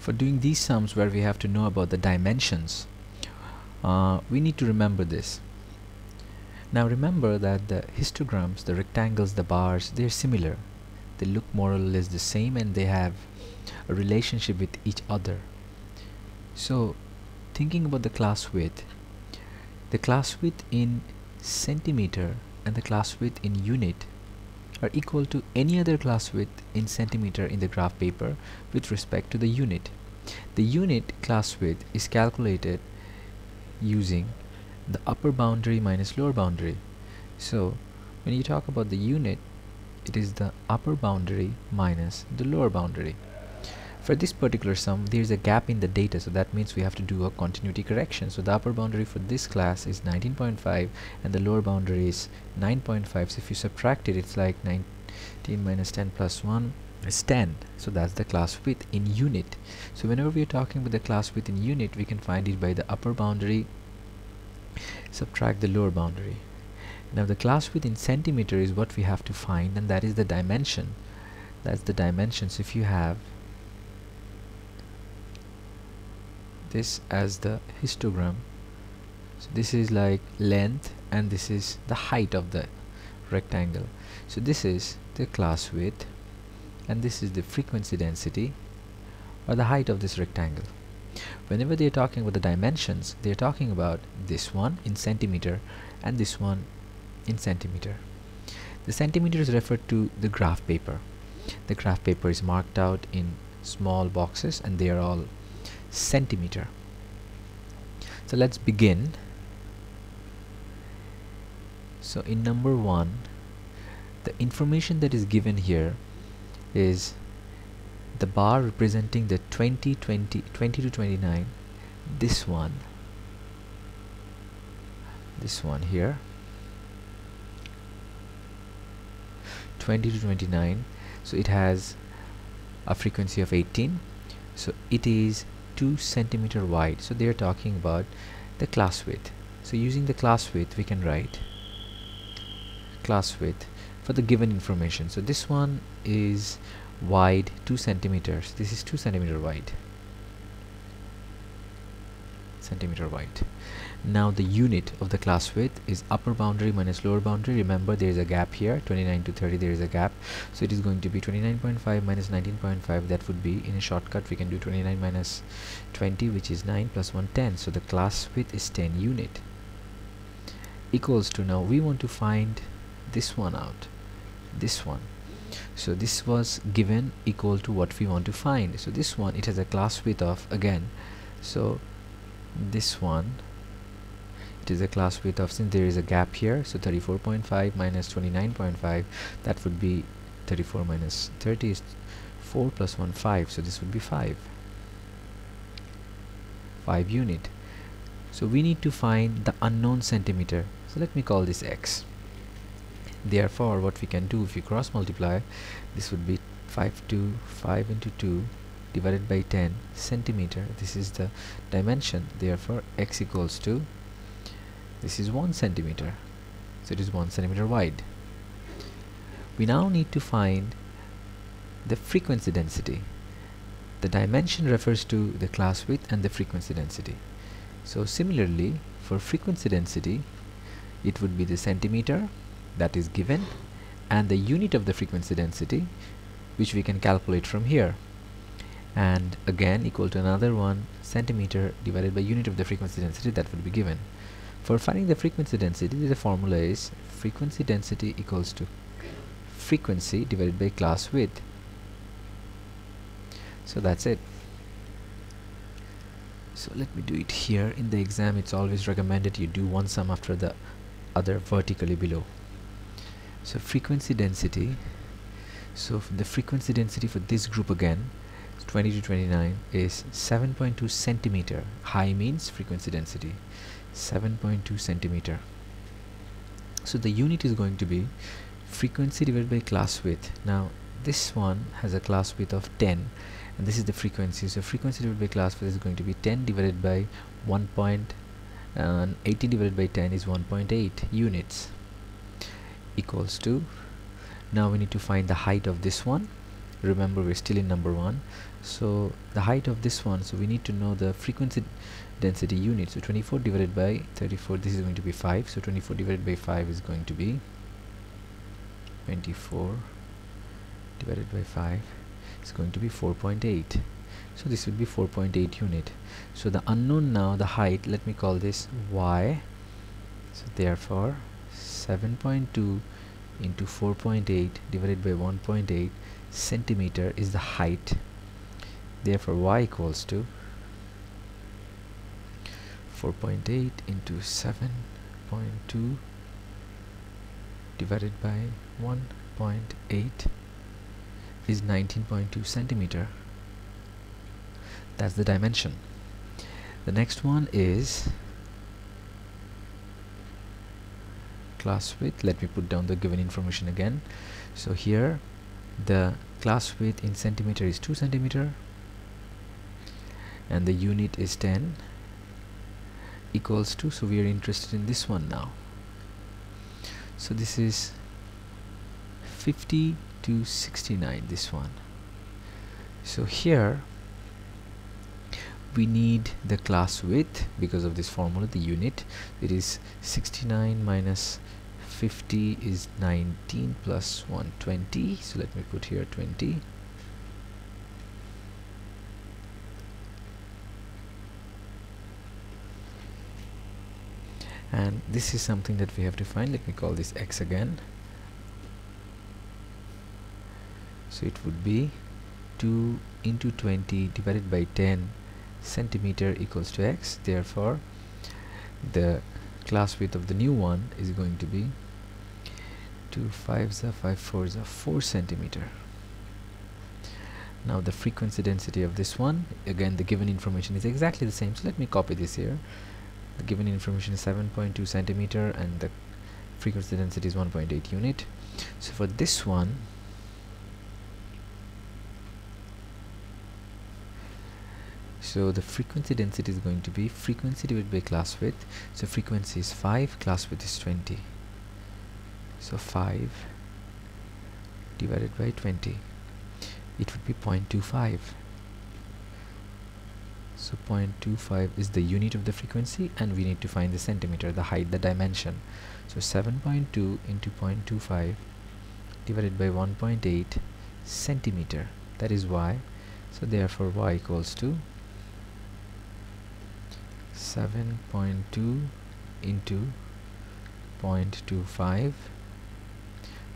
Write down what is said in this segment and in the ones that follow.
For doing these sums where we have to know about the dimensions, we need to remember this. Now remember that the histograms, the rectangles, the bars, they're similar. They look more or less the same and they have a relationship with each other. So thinking about the class width in centimeter and the class width in unit are equal to any other class width in centimeter in the graph paper with respect to the unit. The unit class width is calculated using the upper boundary minus lower boundary. So when you talk about the unit, it is the upper boundary minus the lower boundary. For this particular sum, there is a gap in the data, so that means we have to do a continuity correction. So the upper boundary for this class is 19.5 and the lower boundary is 9.5. So if you subtract it, it's like 19 minus 10 plus 1 is 10. So that's the class width in unit. So whenever we are talking about the class width in unit, we can find it by the upper boundary subtract the lower boundary. Now the class width in centimeter is what we have to find, and that is the dimension. That's the dimensions. If you have this as the histogram, so this is like length and this is the height of the rectangle. So this is the class width and this is the frequency density or the height of this rectangle. Whenever they are talking about the dimensions, they are talking about this one in centimeter and this one in centimeter. The centimeter is referred to the graph paper. The graph paper is marked out in small boxes and they are all centimeter. So let's begin. So in number 1, the information that is given here is the bar representing the 20 to 29, this one here, 20 to 29. So it has a frequency of 18, so it is 2 centimeter wide. So they are talking about the class width. So using the class width, we can write class width for the given information. So this one is wide 2 centimeters. This is 2 centimeter wide. Now the unit of the class width is upper boundary minus lower boundary. Remember there is a gap here, 29 to 30 there is a gap, so it is going to be 29.5 minus 19.5. that would be, in a shortcut we can do 29 minus 20, which is 9 plus 1 10. So the class width is 10 unit, equals to, now we want to find this one out, this one. So this was given equal to what we want to find. So this one, it has a class width of, again, so this one, it is a class width of, since there is a gap here, so 34.5 minus 29.5, that would be 34 minus 30 is 4 plus 1 5, so this would be 5 unit. So we need to find the unknown centimeter, so let me call this x. Therefore what we can do, if you cross multiply, this would be 5 into 2 divided by 10 centimeter. This is the dimension. Therefore x equals to, this is 1 centimeter, so it is 1 centimeter wide. We now need to find the frequency density. The dimension refers to the class width and the frequency density. So similarly, for frequency density, it would be the centimeter that is given and the unit of the frequency density, which we can calculate from here, and again equal to another 1 centimeter divided by unit of the frequency density that would be given. For finding the frequency density, the formula is frequency density equals to frequency divided by class width. So that's it. So let me do it here. In the exam, it's always recommended you do one sum after the other vertically below. So frequency density, so the frequency density for this group again, 20 to 29, is 7.2 centimeter. High means frequency density 7.2 centimeter. So the unit is going to be frequency divided by class width. Now this one has a class width of 10 and this is the frequency, so frequency divided by class width is going to be 10 divided by 18 divided by 10 is 1.8 units, equals to, now we need to find the height of this one, remember we're still in number 1. So the height of this one, so we need to know the frequency density unit. So 24 divided by 34, this is going to be 5. So 24 divided by 5 is going to be 24 divided by 5 is going to be 4.8. So this would be 4.8 unit. So the unknown now, the height, let me call this y. So therefore 7.2 into 4.8 divided by 1.8 centimeter is the height. Therefore y equals to 4.8 into 7.2 divided by 1.8 is 19.2 centimeter. That's the dimension. The next one is class width. Let me put down the given information again. So here the class width in centimeter is 2 centimeter and the unit is 10 equals to, so we are interested in this one now. So this is 50 to 69, this one. So here we need the class width because of this formula, the unit. It is 69 minus 50 is 19 plus 120. So let me put here 20. And this is something that we have to find. Let me call this x again. So it would be 2 into 20 divided by 10 centimeter equals to x. Therefore the class width of the new one is going to be 2 5s are 5 4s are 4 centimeter. Now the frequency density of this one, again the given information is exactly the same, so let me copy this here. The given information is 7.2 centimeter and the frequency density is 1.8 unit. So for this one, so the frequency density is going to be frequency divided by class width. So frequency is 5, class width is 20. So 5 divided by 20, it would be 0.25. So 0.25 is the unit of the frequency and we need to find the centimeter, the height, the dimension. So 7.2 into 0.25 divided by 1.8 centimeter, that is y. So therefore y equals to 7.2 into 0.25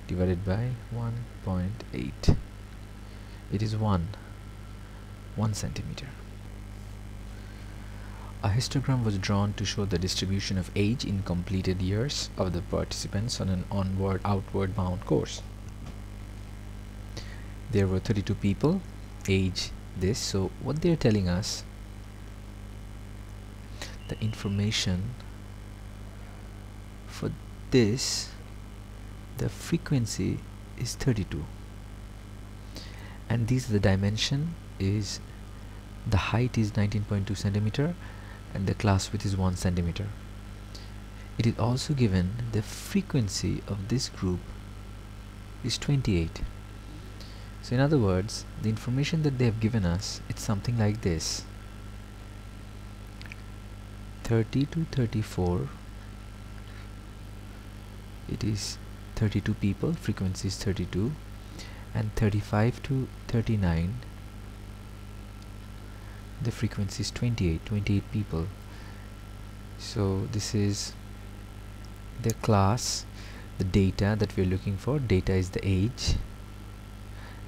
divided by 1.8. It is 1 centimeter. A histogram was drawn to show the distribution of age in completed years of the participants on an outward bound course. There were 32 people, age this. So what they're telling us, the information for this, the frequency is 32 and the dimension is, the height is 19.2 centimeter and the class width is 1 centimeter. It is also given the frequency of this group is 28. So in other words, the information that they have given us, it's something like this: 30 to 34, it is 32 people, frequency is 32, and 35 to 39, the frequency is 28 people. So this is the class, the data that we are looking for. Data is the age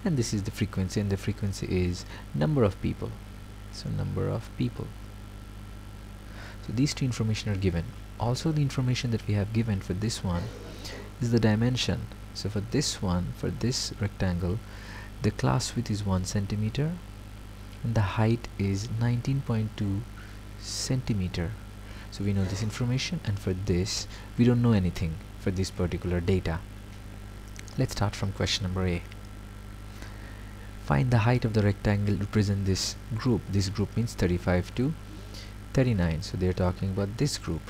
and this is the frequency, and the frequency is number of people. So number of people. So these two information are given. Also the information that we have given for this one is the dimension. So for this one, for this rectangle, the class width is 1 centimeter and the height is 19.2 centimeter. So we know this information, and for this we don't know anything for this particular data. Let's start from question number A. Find the height of the rectangle represent this group. This group means 35 to 39. So they're talking about this group.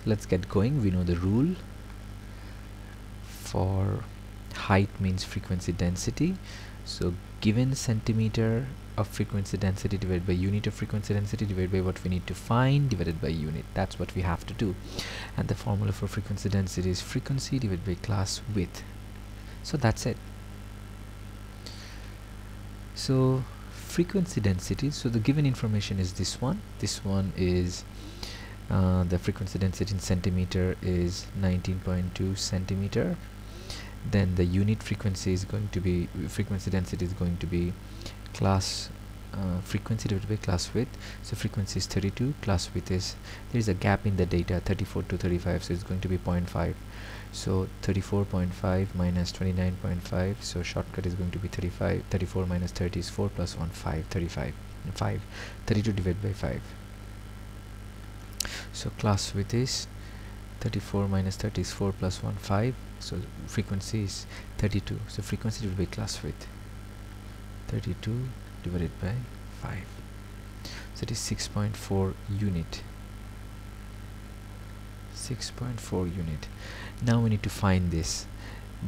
Let's get going. We know the rule for height means frequency density. So given centimeter of frequency density divided by unit of frequency density divided by what we need to find divided by unit. That's what we have to do. And the formula for frequency density is frequency divided by class width. So that's it. So frequency density, so the given information is this one. This one is the frequency density in centimeter is 19.2 centimeter. Then the unit frequency is going to be, frequency density is going to be class frequency divided by class width. So frequency is 32, class width is, there is a gap in the data, 34 to 35, so it's going to be 0.5. So 34.5 minus 29.5, so shortcut is going to be 35. 34 minus 30 is 4 plus 1, 5, 35, 5, 32 divided by 5. So class width is 34 minus 30 is 4 plus 1, 5. So frequency is 32. So frequency divided by class width, 32 divided by 5. So it is 6.4 unit. 6.4 unit. Now we need to find this,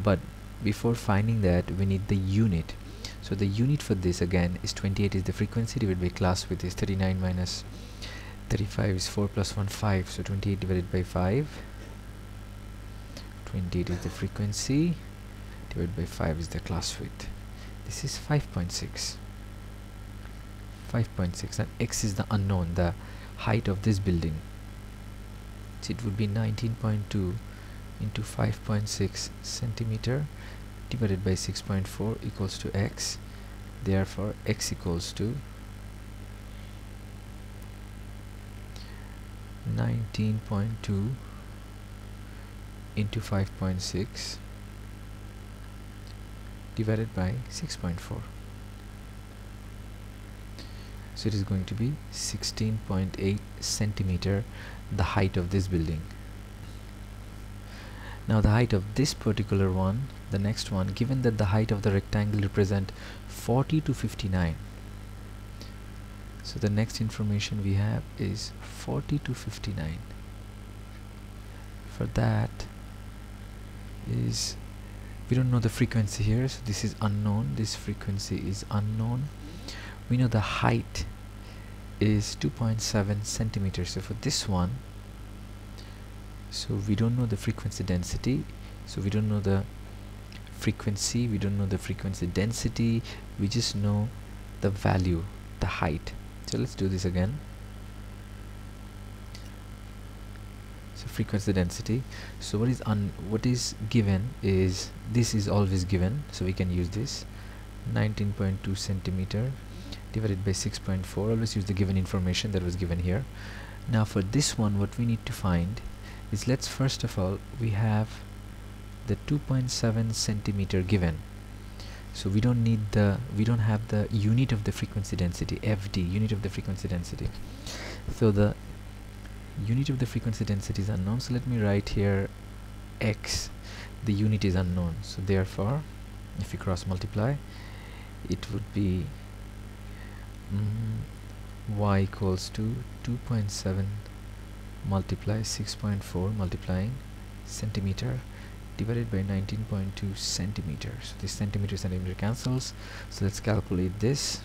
but before finding that we need the unit. So the unit for this again is 28 is the frequency divided by class width is 39 minus 35 is 4 plus 1, 5. So 28 divided by 5. 28 is the frequency divided by 5 is the class width. This is 5.6. 5.6, and x is the unknown, the height of this building. So it would be 19.2 into 5.6 centimeter divided by 6.4 equals to x. Therefore x equals to 19.2 into 5.6 divided by 6.4. So it is going to be 16.8 centimeter, the height of this building. Now the height of this particular one, the next one, given that the height of the rectangle represent 40 to 59. So the next information we have is 40 to 59. For that is, we don't know the frequency here, so this is unknown, this frequency is unknown. We know the height is 2.7 centimeters. So for this one, so we don't know the frequency density, so we don't know the frequency, we don't know the frequency density, we just know the value, the height. So let's do this again. So frequency density, so what is given is, this is always given, so we can use this, 19.2 centimeter divided by 6.4. Always use the given information that was given here. Now for this one, what we need to find is, let's first of all, we have the 2.7 centimeter given. So we don't need the, we don't have the unit of the frequency density, FD, unit of the frequency density. So the unit of the frequency density is unknown. So let me write here x, the unit is unknown. So therefore, if we cross multiply, it would be y equals to 2.7 multiply 6.4 multiplying centimeter divided by 19.2 centimeters. So this centimeter cancels, so let's calculate this.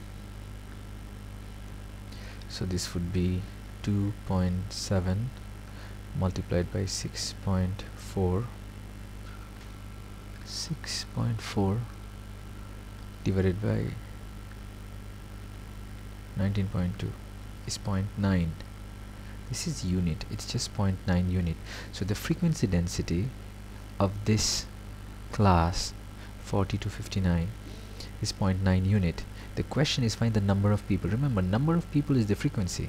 So this would be 2.7 multiplied by 6.4 divided by 19.2 is 0.9. This is unit, it's just 0.9 unit. So the frequency density of this class 40 to 59 is 0.9 unit. The question is, find the number of people. Remember, number of people is the frequency.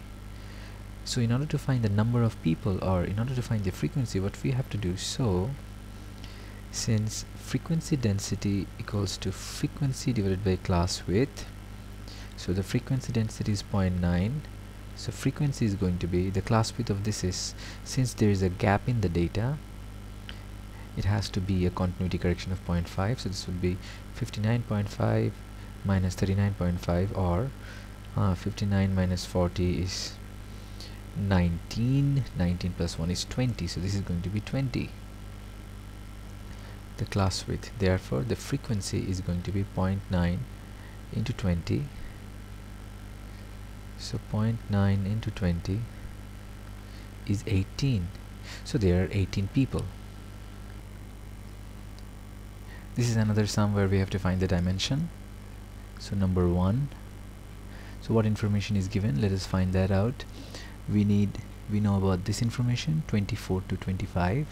So in order to find the number of people, or in order to find the frequency, what we have to do, so since frequency density equals to frequency divided by class width, so the frequency density is 0.9, so frequency is going to be, the class width of this is, since there is a gap in the data, it has to be a continuity correction of 0.5, so this would be 59.5 minus 39.5, or 59 minus 40 is 19, 19 plus 1 is 20, so this is going to be 20. the class width. Therefore the frequency is going to be 0.9 into 20. So 0.9 into 20 is 18. So there are 18 people. This is another sum where we have to find the dimension. So number 1. So what information is given? Let us find that out. We know about this information, 24 to 25,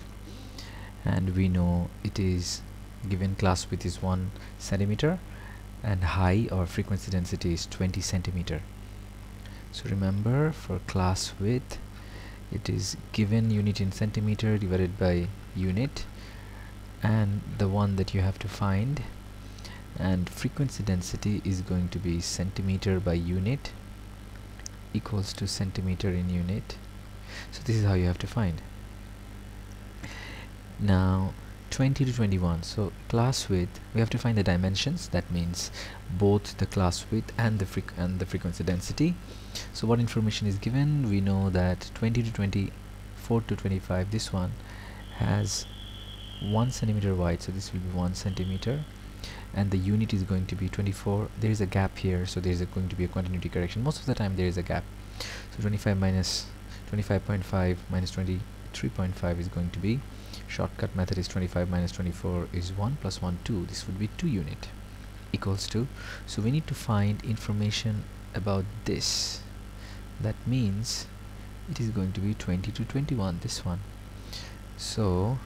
and we know it is given class width is 1 centimeter and high or frequency density is 20 centimeter. So remember, for class width it is given unit in centimeter divided by unit, and the one that you have to find, and frequency density is going to be centimeter by unit equals to centimeter in unit. So this is how you have to find. Now 20 to 21, so class width, we have to find the dimensions. That means both the class width and the frequency density. So what information is given? We know that 20 to 24 to 25, this one has 1 centimeter wide, so this will be 1 centimeter, and the unit is going to be 24. There is a gap here, so there is going to be a continuity correction. Most of the time there is a gap. So 25 minus 25.5 minus 23.5 is going to be, shortcut method is 25 minus 24 is 1 plus 1 2. This would be 2 unit equals to. So we need to find information about this. That means it is going to be 20 to 21, this one. So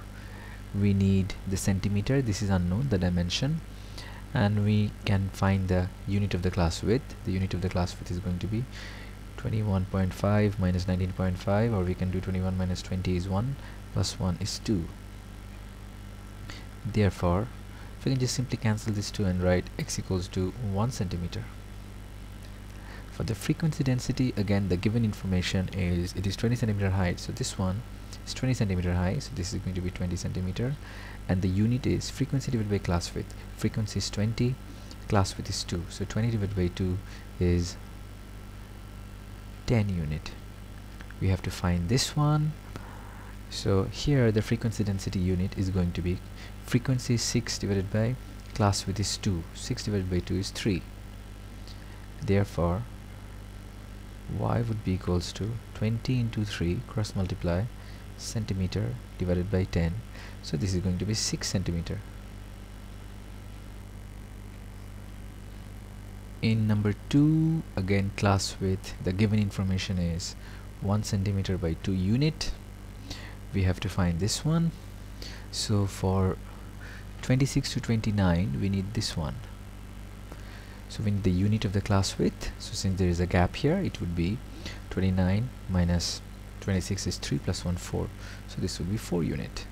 we need the centimeter. This is unknown, the dimension, and we can find the unit of the class width. The unit of the class width is going to be 21.5 minus 19.5, or we can do 21 minus 20 is 1 plus 1 is 2. Therefore we can just simply cancel this 2 and write x equals to 1 centimeter. For the frequency density, again the given information is it is 20 centimeter high, so this one is 20 centimeter high, so this is going to be 20 centimeter, and the unit is frequency divided by class width. Frequency is 20, class width is 2, so 20 divided by 2 is 10 unit. We have to find this one. So here the frequency density unit is going to be, frequency is 6 divided by class width is 2, 6 divided by 2 is 3. Therefore y would be equals to 20 into 3 cross multiply centimeter divided by 10, so this is going to be 6 centimeter. In number 2, again class width, the given information is 1 centimeter by 2 unit. We have to find this one. So for 26 to 29 we need this one. So we need the unit of the class width. So since there is a gap here, it would be 29 minus 26 is 3 plus 1 4, so this would be 4 unit.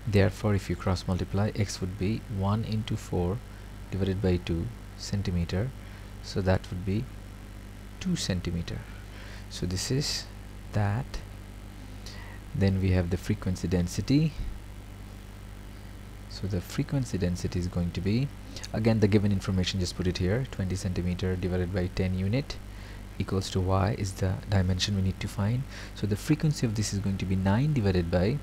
Therefore if you cross multiply, x would be 1 into 4 divided by 2 centimeter, so that would be 2 centimeter. So this is that. Then we have the frequency density. So the frequency density is going to be, again the given information, just put it here, 20 centimeter divided by 10 unit equals to y is the dimension we need to find. So the frequency of this is going to be 9 divided by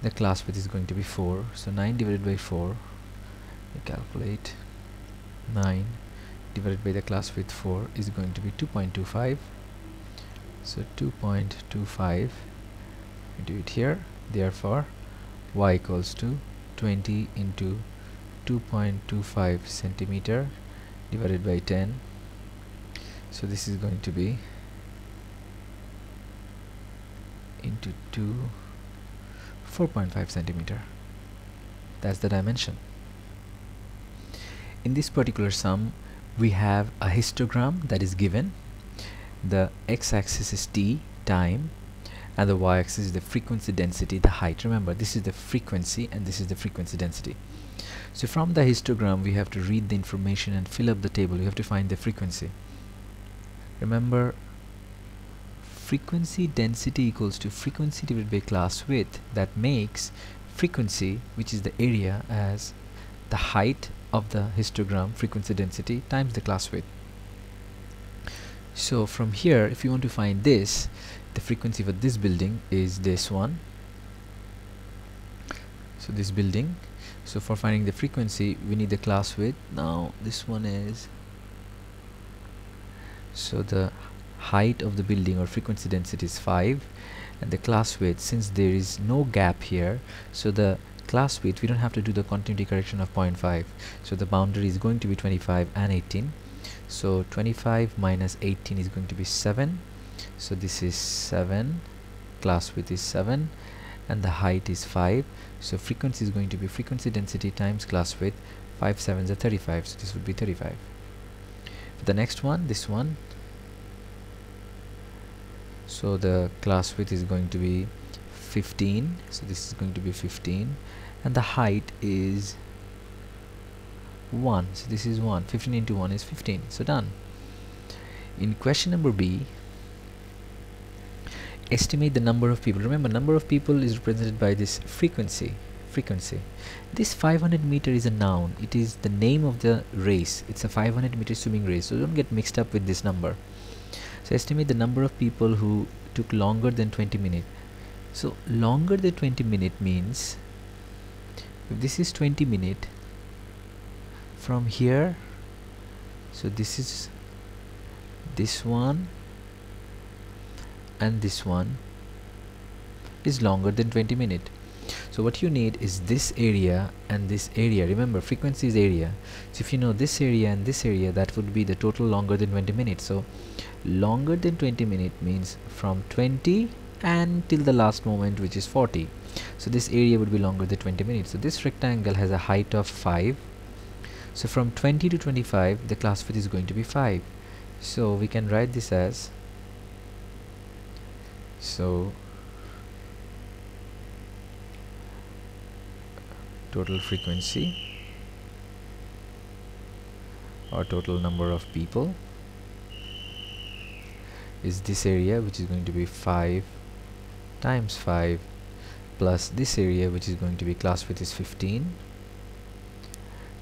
the class width is going to be 4, so 9 divided by 4, we calculate 9 divided by the class width 4 is going to be 2.25, so 2.25, we do it here. Therefore y equals to 20 into 2.25 centimeter divided by 10, so this is going to be into 4.5 centimeter. That's the dimension. In this particular sum we have a histogram that is given. The x-axis is t, time, and the y-axis is the frequency density, the height. Remember, this is the frequency and this is the frequency density. So from the histogram we have to read the information and fill up the table. We have to find the frequency. Remember, frequency density equals to frequency divided by class width. That makes frequency, which is the area, as the height of the histogram, frequency density, times the class width. So from here, if you want to find this, the frequency for this building is this one. So this building, so for finding the frequency we need the class width. Now this one is, so the height of the building or frequency density is 5, and the class width, since there is no gap here, so the class width, we don't have to do the continuity correction of 0.5, so the boundary is going to be 25 and 18. So 25 minus 18 is going to be 7, so this is 7, class width is 7, and the height is 5, so frequency is going to be frequency density times class width. 5 7s are 35, so this would be 35. For the next one, this one, so the class width is going to be 15, so this is going to be 15, and the height is 1, so this is 1. 15 into 1 is 15, so done. In question number B, estimate the number of people. Remember, number of people is represented by this frequency. This 500 meter is a noun, it is the name of the race. It's a 500 meter swimming race, so don't get mixed up with this number. So estimate the number of people who took longer than 20 minutes. So longer than 20 minutes means, if this is 20 minutes from here, so this is this one and this one is longer than 20 minutes. So what you need is this area and this area. Remember, frequency is area, so if you know this area and this area, that would be the total longer than 20 minutes. So longer than 20 minutes means from 20 and till the last moment, which is 40. So this area would be longer than 20 minutes. So this rectangle has a height of 5, so from 20 to 25 the class width is going to be 5. So we can write this as, so total frequency or total number of people is this area, which is going to be 5 times 5 plus this area, which is going to be class width is 15,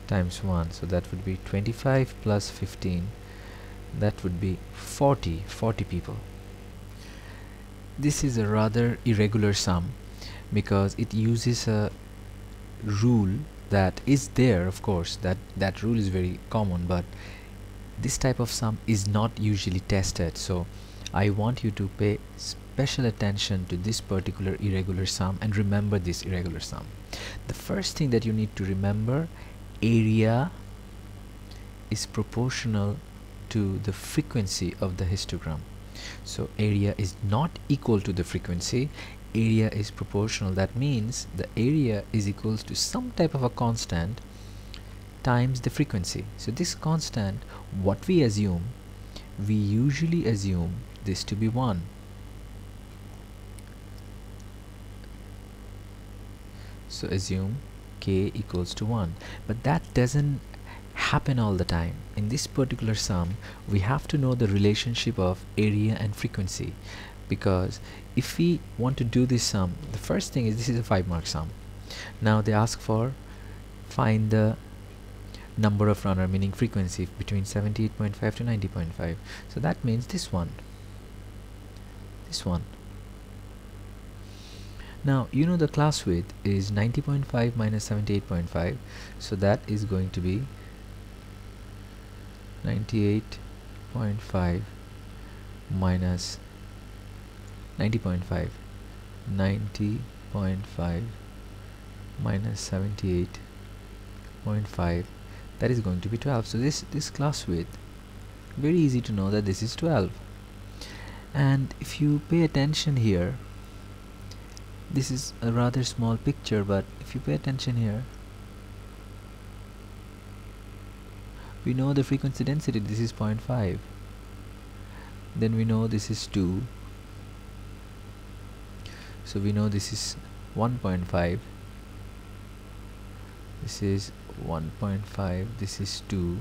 times 1, so that would be 25 plus 15, that would be 40 people. This is a rather irregular sum because it uses a rule that is there, of course, that rule is very common, but this type of sum is not usually tested. So I want you to pay special attention to this particular irregular sum and remember this irregular sum. The first thing that you need to remember, area is proportional to the frequency of the histogram. So area is not equal to the frequency, area is proportional. That means the area is equals to some type of a constant times the frequency. So this constant, what we assume, we usually assume this to be 1. So assume k equals to 1, but that doesn't happen all the time. In this particular sum we have to know the relationship of area and frequency, because if we want to do this sum, the first thing is, this is a 5-mark sum. Now they ask for find the number of runner, meaning frequency, between 78.5 to 90.5. so that means this one. Now you know the class width is 90.5 minus 78.5, so that is going to be 98.5 minus 90.5, 90.5 minus 78.5, that is going to be 12. So this class width, very easy to know that this is 12. And if you pay attention here, this is a rather small picture, but if you pay attention here, we know the frequency density, this is 0.5, then we know this is 2, so we know this is 1.5, this is 1.5, this is 2,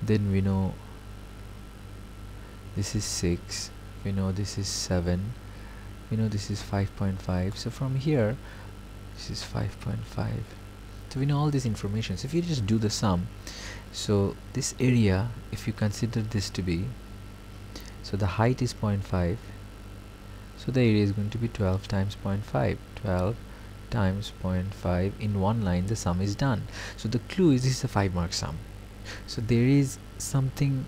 then we know this is 6, we know this is 7, we know this is 5.5, so from here this is 5.5. So we know all this information. So if you just do the sum, so this area, if you consider this to be, so the height is 0.5, so the area is going to be 12 times 0.5, 12 times 0.5 in one line, the sum is done. So the clue is this is a 5-mark sum. So there is something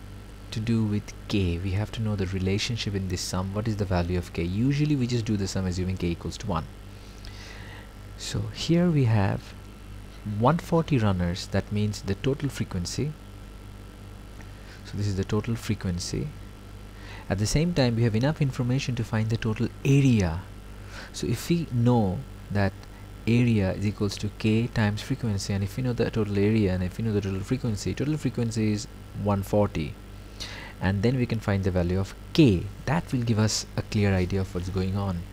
to do with k. We have to know the relationship in this sum. What is the value of k? Usually we just do the sum assuming k equals to 1. So here we have 140 runners. That means the total frequency. So this is the total frequency. At the same time, we have enough information to find the total area. So if we know that area is equals to k times frequency, and if we know the total area and if we know the total frequency is 140, and then we can find the value of k. That will give us a clear idea of what's going on.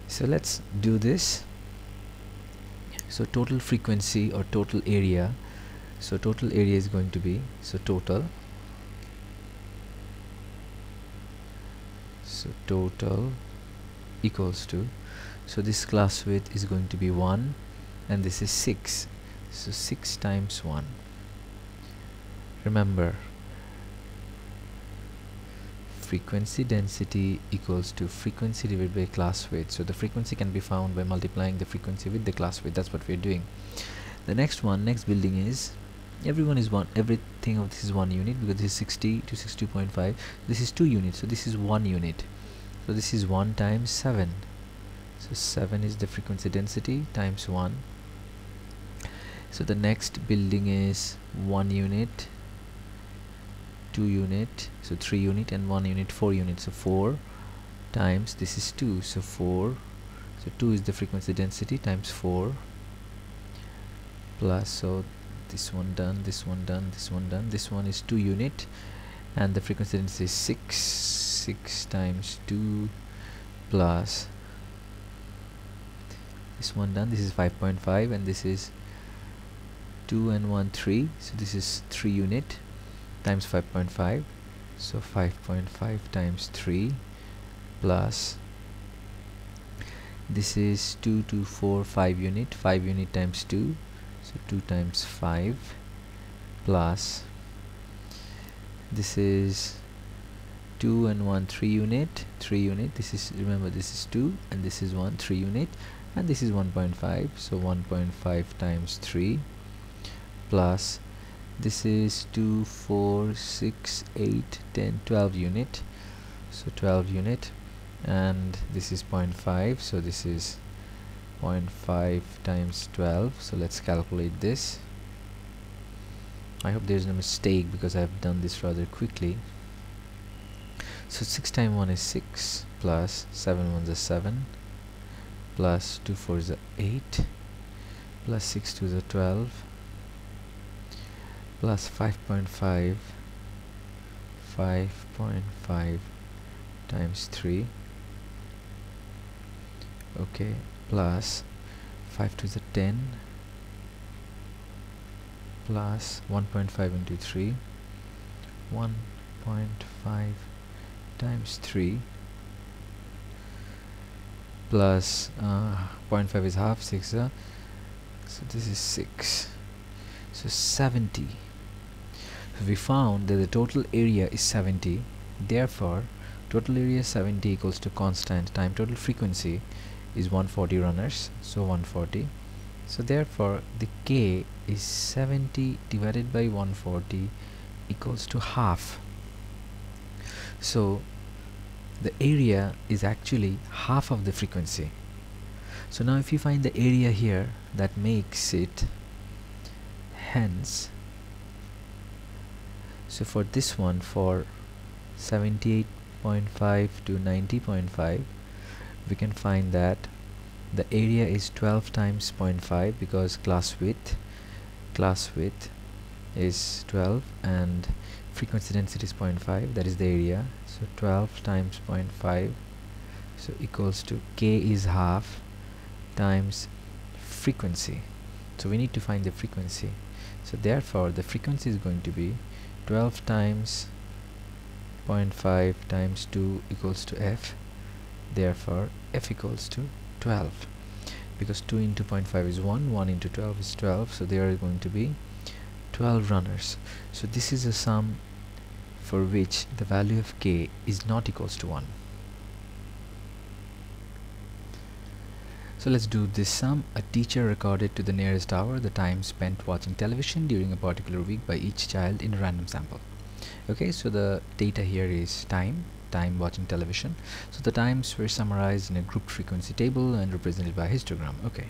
So let's do this. So total frequency or total area, so total area is going to be, so total equals to, so this class width is going to be 1 and this is 6, so 6 times 1. Remember, frequency density equals to frequency divided by class width. So the frequency can be found by multiplying the frequency with the class width. That's what we're doing. The next building is, everything of this is 1 unit, because this is 60 to 62.5. This is 2 units, so this is 1 unit. So this is 1 times 7. So 7 is the frequency density times 1. So the next building is 1 unit, 2 unit, so 3 unit, and 1 unit, 4 units. So 4 times, this is 2, so 4. So 2 is the frequency density times 4 plus, so this one done, this one done, this one done. This one is 2 unit and the frequency density is 6. 6 times 2 plus this one done. This is 5.5 and this is 2 and 1 3. So this is 3 unit times 5.5. So 5.5 times 3 plus this is 2 to 4 5 unit, 5 unit times 2. So 2 times 5 plus this is 2 and 1 3 unit, 3 unit. This is, remember, this is 2 and this is 1 3 unit, and this is 1.5. So 1.5 times 3 plus this is 2 4 6 8 10 12 unit. So 12 unit, and this is 0.5. So this is 0.5 times 12. So let's calculate this. I hope there's no mistake because I've done this rather quickly. So 6 times 1 is 6 plus 7 1s are 7 plus 2 4s are 8 plus 6 2s are 12 plus 5.5 times 3, okay, plus 5 2s are 10 plus 1.5 into 3, 1.5 times 3 plus 0.5 is half, 6, so this is 6, so 70. So we found that the total area is 70, therefore total area 70 equals to constant time total frequency is 140 runners, so 140. So therefore the k is 70 divided by 140 equals to half. So the area is actually half of the frequency. So now if you find the area here, that makes it, hence, so for this one, for 78.5 to 90.5, we can find that the area is 12 times 0.5 because class width is 12 and frequency density is 0.5, that is the area. So 12 times 0.5, so equals to k is half times frequency. So we need to find the frequency. So therefore the frequency is going to be 12 times 0.5 times 2 equals to f. Therefore f equals to 12, because 2 into 0.5 is 1, 1 into 12 is 12, so there are going to be 12 runners. So this is a sum for which the value of k is not equals to 1. So let's do this sum. A teacher recorded to the nearest hour the time spent watching television during a particular week by each child in a random sample. Okay, so the data here is time watching television. So the times were summarized in a group frequency table and represented by a histogram. Okay,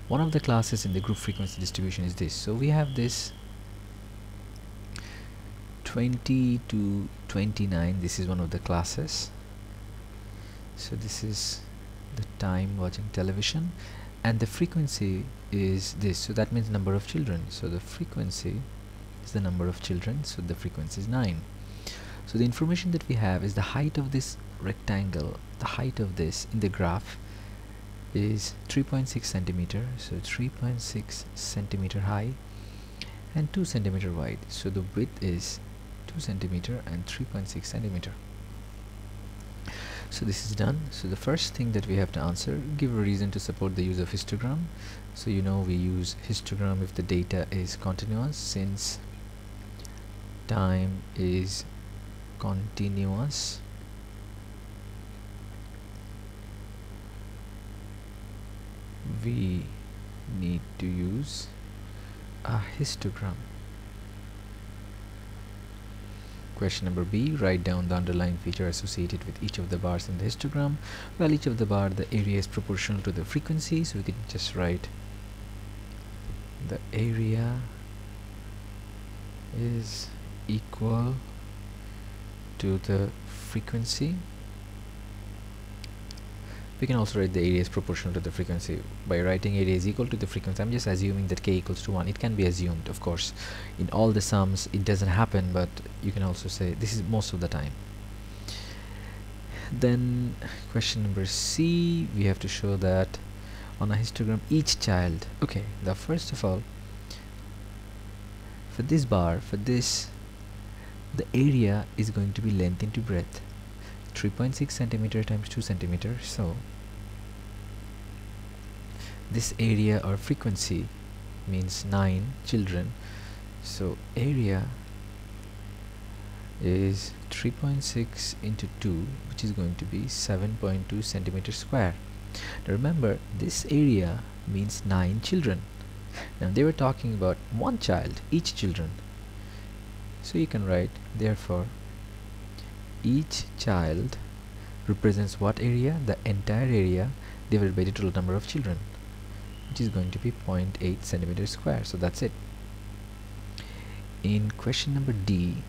one of the classes in the group frequency distribution is this. So we have this 20 to 29. This is one of the classes. So this is the time watching television, and the frequency is this. So that means number of children. So the frequency is the number of children, so the frequency is 9. So the information that we have is the height of this rectangle. The height of this in the graph is 3.6 centimeter, so 3.6 centimeter high and 2 centimeter wide. So the width is 2 centimeter and 3.6 centimeter. So this is done. So the first thing that we have to answer, give a reason to support the use of histogram. So you know we use histogram if the data is continuous. Since time is continuous, we need to use a histogram. Question number B, write down the underlying feature associated with each of the bars in the histogram. Well, each of the bar, the area is proportional to the frequency, so we can just write the area is equal to the frequency. We can also write the area is proportional to the frequency by writing area is equal to the frequency. I'm just assuming that k equals to 1. It can be assumed, of course. In all the sums it doesn't happen, but you can also say this is most of the time. Then question number C, we have to show that on a histogram each child, okay, the first of all, for this bar, for this, the area is going to be length into breadth, 3.6 centimeter times 2 centimeter. So this area or frequency means 9 children, so area is 3.6 into 2, which is going to be 7.2 centimeters square. Now remember, this area means 9 children. Now they were talking about one child, each children. So you can write, therefore each child represents what area? The entire area divided by the total number of children, which is going to be 0.8 centimeters square. So that's it. In question number D,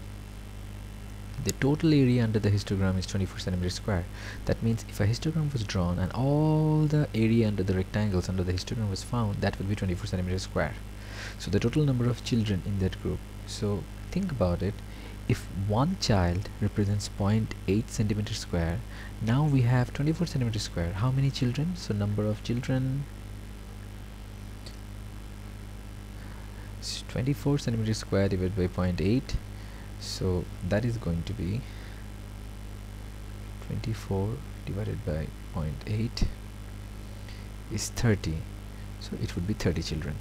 the total area under the histogram is 24 centimeters square. That means if a histogram was drawn and all the area under the rectangles under the histogram was found, that would be 24 centimeters square. So the total number of children in that group. So think about it. If one child represents 0.8 centimeters square, now we have 24 centimeters square. How many children? So number of children is 24 centimeters square divided by 0.8. So that is going to be 24 divided by 0.8 is 30. So it would be 30 children.